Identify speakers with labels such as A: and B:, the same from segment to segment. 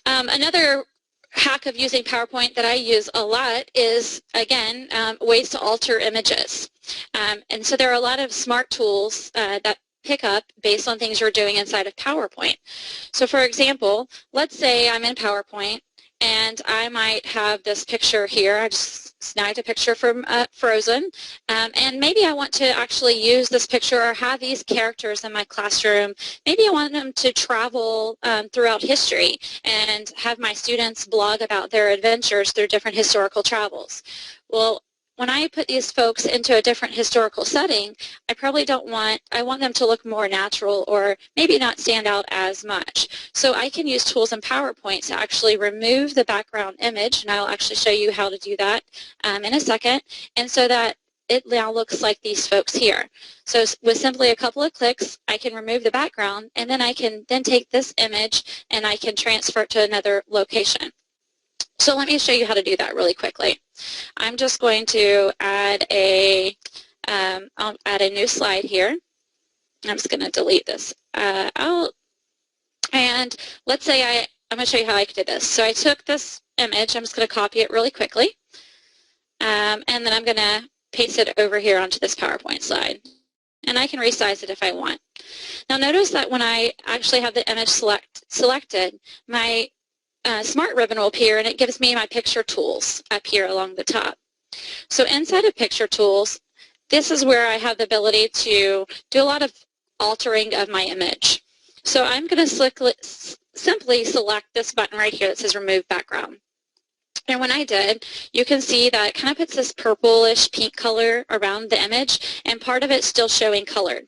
A: Another hack of using PowerPoint that I use a lot is, again, ways to alter images. And so there are a lot of smart tools that pick up based on things you're doing inside of PowerPoint. So for example, let's say I'm in PowerPoint and I might have this picture here. I just snagged a picture from Frozen, and maybe I want to actually use this picture or have these characters in my classroom. Maybe I want them to travel throughout history and have my students blog about their adventures through different historical travels. Well, when I put these folks into a different historical setting, I want them to look more natural or maybe not stand out as much. So I can use tools in PowerPoint to actually remove the background image, and I'll actually show you how to do that in a second, and so that it now looks like these folks here. So with simply a couple of clicks, I can remove the background, and then I can then take this image and I can transfer it to another location. So let me show you how to do that really quickly. I'm just going to add I'll add a new slide here. I'm just going to delete this out. And let's say I'm going to show you how I did this. So I took this image. I'm just going to copy it really quickly. And then I'm going to paste it over here onto this PowerPoint slide. And I can resize it if I want. Now notice that when I actually have the image selected, my Smart Ribbon will appear, and it gives me my picture tools up here along the top. So inside of picture tools, this is where I have the ability to do a lot of altering of my image. So I'm going to simply select this button right here that says Remove Background. And when I did, you can see that it kind of puts this purplish pink color around the image, and part of it's still showing colored.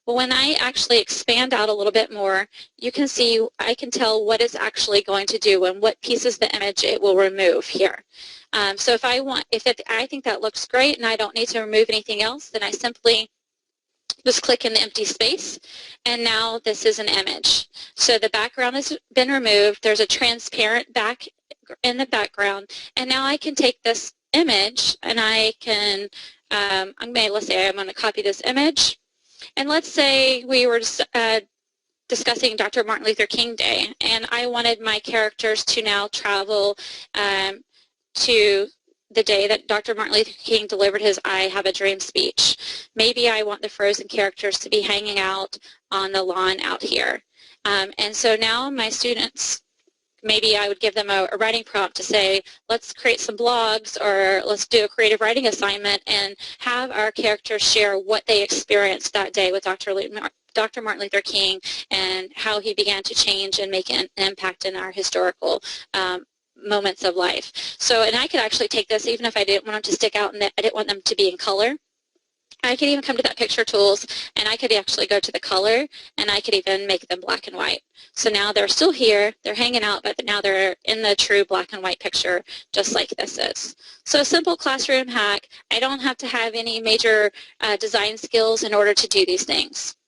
A: Well, when I actually expand out a little bit more, you can see I can tell what it's actually going to do and what pieces of the image it will remove here. So if I think that looks great and I don't need to remove anything else, then I simply just click in the empty space, and now this is an image. So the background has been removed. There's a transparent back in the background, and now I can take this image and I can, let's say I'm going to copy this image. And let's say we were discussing Dr. Martin Luther King Day, and I wanted my characters to now travel to the day that Dr. Martin Luther King delivered his I Have a Dream speech. Maybe I want the Frozen characters to be hanging out on the lawn out here. And so now my students, maybe I would give them a writing prompt to say, let's create some blogs, or let's do a creative writing assignment and have our characters share what they experienced that day with Dr. Martin Luther King and how he began to change and make an impact in our historical moments of life. So, and I could actually take this, even if I didn't want them to stick out and I didn't want them to be in color. I could even come to that picture tools, and I could actually go to the color, and I could even make them black and white. So now they're still here, they're hanging out, but now they're in the true black and white picture, just like this is. So a simple classroom hack. I don't have to have any major design skills in order to do these things.